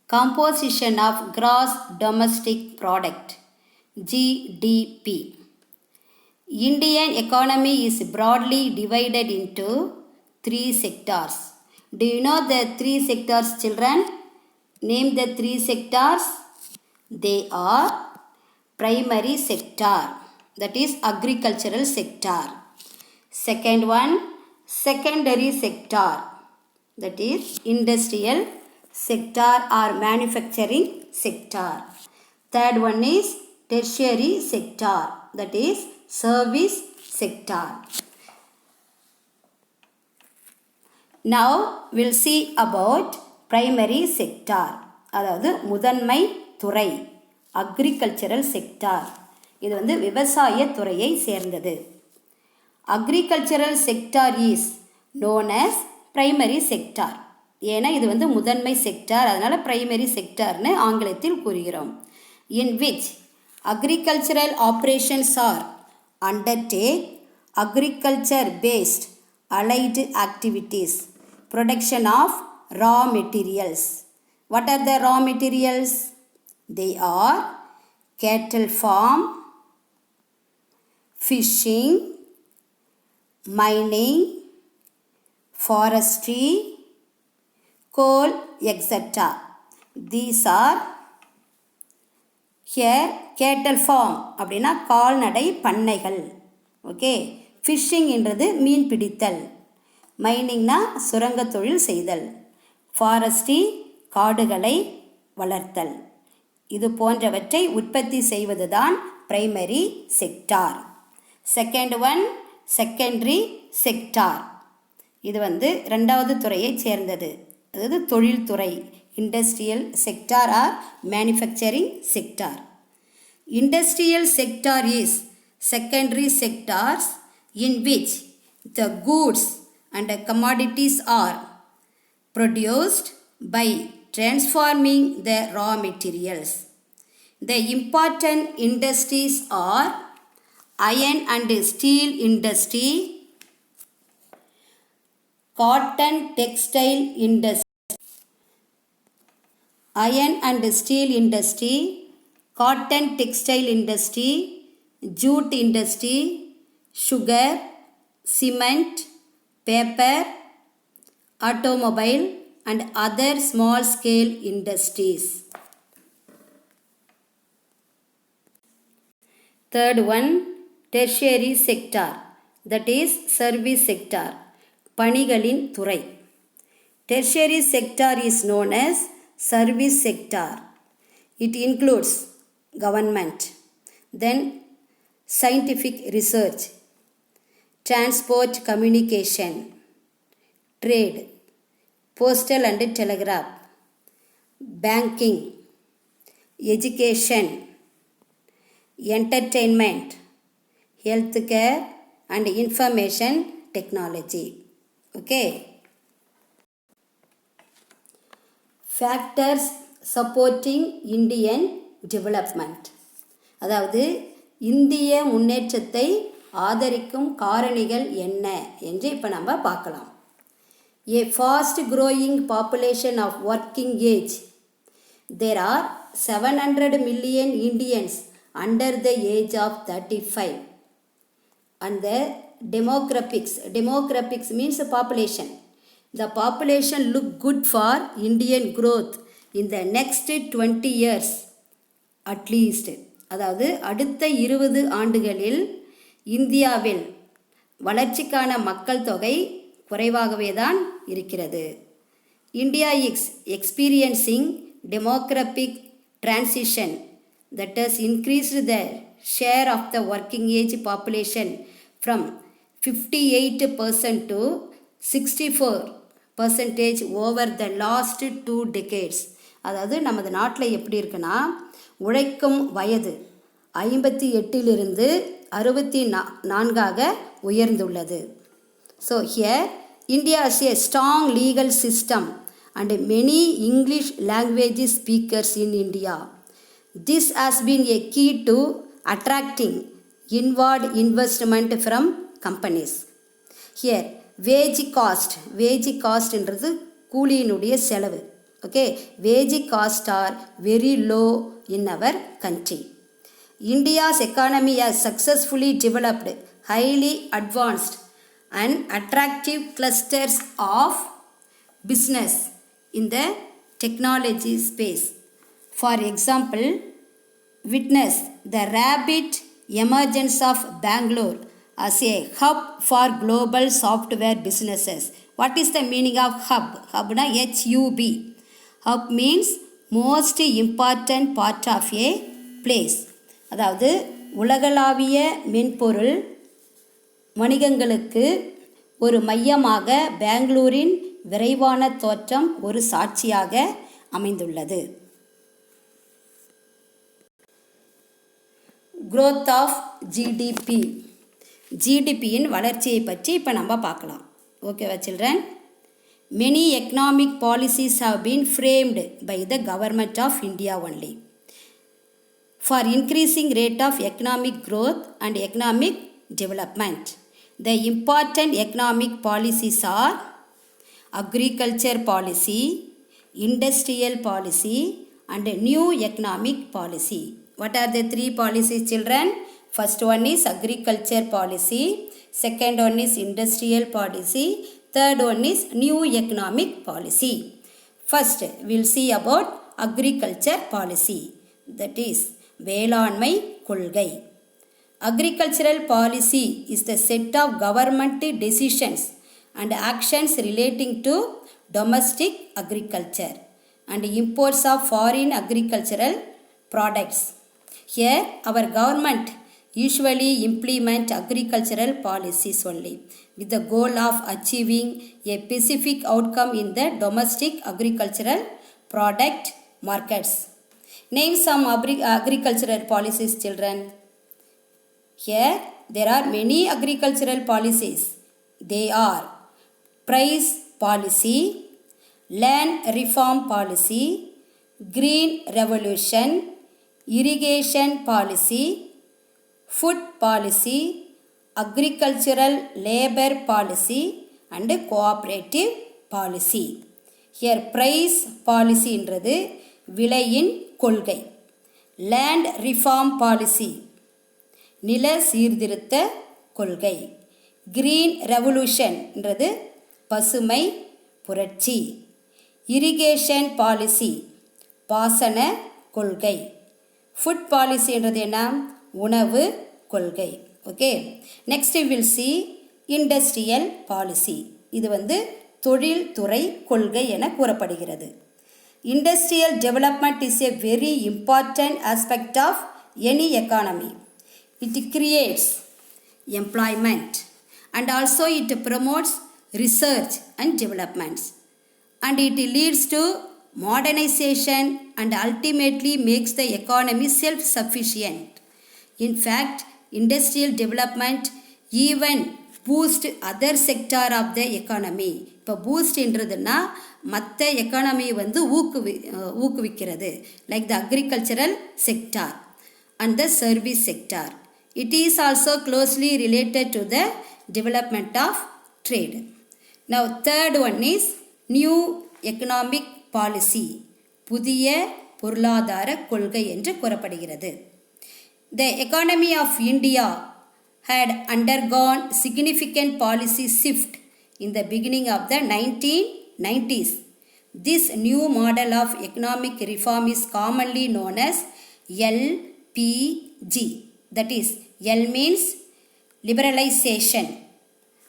Composition of Gross Domestic Product GDP. Indian economy is broadly divided into three sectors. Do you know the three sectors, children? Name the three sectors. They are primary sector, that is agricultural sector. Second one, secondary sector, that is industrial sector or manufacturing sector. Third one is tertiary sector, that is service sector. Now we'll see about primary sector, அதாவது முதன்மை துறை, agricultural sector. இது வந்து விவசாய துறையை சேர்ந்தது. Agricultural sector is known as primary sector. ஏன்னா இது வந்து முதன்மை செக்டார், அதனால் பிரைமரி செக்டார்னு ஆங்கிலத்தில் கூறுகிறோம். In which agricultural operations are undertake agriculture based allied activities, production of raw materials. What are the raw materials? They are cattle farm, fishing, mining, forestry, coal, etc. These are here cattle farm அப்படின்னா கால்நடை பண்ணைகள். Okay, fishing என்றது மீன் பிடித்தல், மைனிங்னா சுரங்க தொழில் செய்தல், forestry காடுகளை வளர்த்தல், இது போன்றவற்றை உற்பத்தி செய்வதுதான் primary sector. Second one secondary sector. இது வந்து ரெண்டாவது துறையை சேர்ந்தது, அதாவது தொழில்துறை, industrial sector or manufacturing sector. Industrial sector is secondary sectors in which the goods and commodities are produced by transforming the raw materials. The important industries are iron and steel industry, cotton textile industry, iron and steel industry, cotton textile industry, jute industry, sugar, cement, paper, automobile and other small scale industries. Third one, tertiary sector, that is service sector, பணிகளின் துறை. Tertiary sector is known as service sector. It includes government, then scientific research, transport communication, trade, postal and telegraph, banking, education, entertainment, healthcare and information technology. Okay. Factors supporting Indian development, அதாவது இந்திய முன்னேற்றத்தை ஆதரிக்கும் காரணிகள் என்ன என்று இப்போ நம்ம பார்க்கலாம். A fast growing population of working age. There are 700 million Indians under the age of 35. And the demographics means population. The population look good for Indian growth in the next 20 years at least. அதாவது அடுத்த 20 ஆண்டுகளில் இந்தியாவில் வளர்ச்சிக்கான மக்கள் தொகை குறைவாகவே தான் இருக்கிறது. India is experiencing demographic transition that has increased the share of the working age population from 58% to 64% over the last 2 decades. அதாவது நமது நாட்டில் எப்படி இருக்குன்னா, உழைக்கும் வயது 58 64 உயர்ந்துள்ளது. So here India has a strong legal system and many English language speakers in India. This has been a key to attracting inward investment from companies. Here wage cost என்றது கூலியினுடைய செலவு. Okay, wage costs are very low in our country. India's economy has successfully developed highly advanced and attractive clusters of business in the technology space. For example, witness the rapid emergence of Bangalore as a hub for global software businesses. What is the meaning of hub? Hub na HUB. Hub means most important part of a place. அதாவது உலகளாவிய மென்பொருள் வணிகங்களுக்கு ஒரு மையமாக பெங்களூரின் விரைவான தோற்றம் ஒரு சாட்சியாக அமைந்துள்ளது. growth of GDP. ஜிடிபியின் வளர்ச்சியை பற்றி இப்போ நம்ம பார்க்கலாம். ஓகேவா children? Many economic policies have been framed by the government of India only for increasing rate of economic growth and economic development. The important economic policies are agriculture policy, industrial policy, and new economic policy. What are the three policies, children? First one is agriculture policy, second one is industrial policy, third one is new economic policy. First, we'll see about agriculture policy, that is வேளாண்மை கொள்கை. Agricultural policy is the set of government decisions and actions relating to domestic agriculture and imports of foreign agricultural products. Here, our government usually implement agricultural policies only with the goal of achieving a specific outcome in the domestic agricultural product markets. Name some agricultural policies, children. Here, there are many agricultural policies. They are price policy, land reform policy, green revolution, irrigation policy, food policy, agricultural labor policy, and cooperative policy. Here, price policy என்றது விலையின் கொள்கை. Land reform policy நில சீர்திருத்த கொள்கை. Green revolution என்றது பசுமை புரட்சி. Irrigation policy பாசன கொள்கை. Food policy என்றது என்ன? உணவு கொள்கை. Okay, next we will see industrial policy. இது தொழில்துறை கொள்கை என கூறப்படுகிறது. Industrial development is a very important aspect of any economy. It creates employment and also it promotes research and developments, and it leads to modernization and ultimately makes the economy self-sufficient. In fact, industrial development even boost other sector of the economy. இப்போ boost என்றதுன்னா மற்ற எக்கானமியை ஊக்குவிக்கிறது, like the agricultural sector and the service sector. It is also closely related to the development of trade. Now, third one is new economic policy. புதிய பொருளாதார கொள்கை என்று கூறப்படுகிறது. The economy of India had undergone significant policy shift in the beginning of the 1990s. This new model of economic reform is commonly known as LPG. That is, L means liberalization,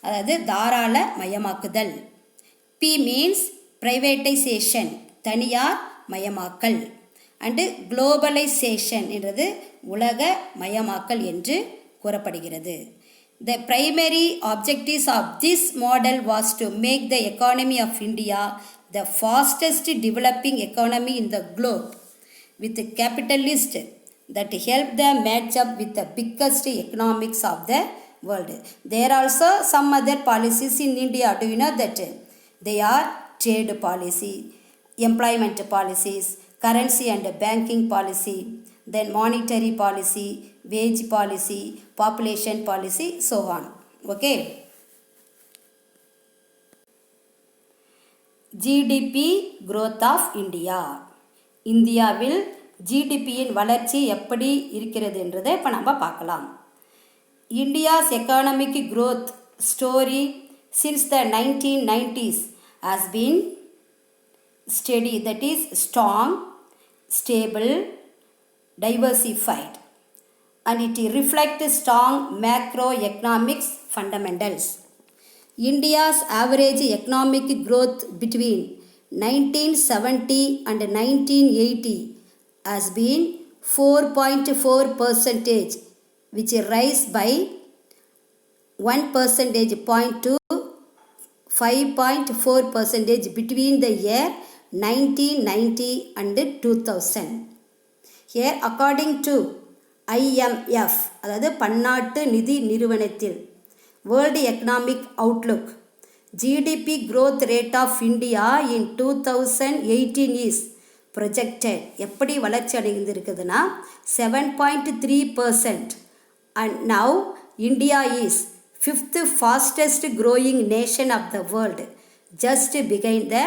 அதாவது தாராள மயமாக்குதல். P means privatization, தனியார் மயமாக்கல். And globalisation என்றது உலக மயமாக்கல் என்று கூறப்படுகிறது. The primary objectives of this model was to make the economy of India the fastest developing economy in the globe with capitalists that help them match up with the biggest economics of the world. There are also some other policies in India. Do you know that? They are trade policy, employment policies, currency and banking policy, then monetary policy, wage policy, population policy, so on. Okay. GDP growth of India. இந்தியாவில் ஜிடிபியின் வளர்ச்சி எப்படி இருக்கிறது என்றதை இப்போ நம்ம பார்க்கலாம். India's economic growth story since the 1990s has been steady, that is strong, stable, diversified, and it reflects strong macroeconomics fundamentals. India's average economic growth between 1970 and 1980 has been 4.4%, which rise by 1 percentage point to 5.4% between the year 1990 and 2000. Here, according to IMF, அதாவது பன்னாட்டு நிதி நிறுவனத்தில் World Economic Outlook, GDP growth rate of India in 2018 is projected. எப்படி வளர்ச்சி அடைந்திருக்குதுன்னா 7.3%, and now India is 5th fastest growing nation of the world, just behind the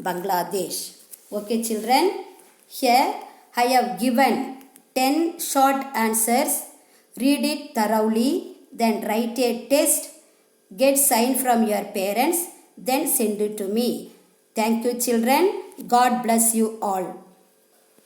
Bangladesh. Okay children, here I have given 10 short answers. Read it thoroughly, then write a test, get sign from your parents, then send it to me. Thank you children. God bless you all.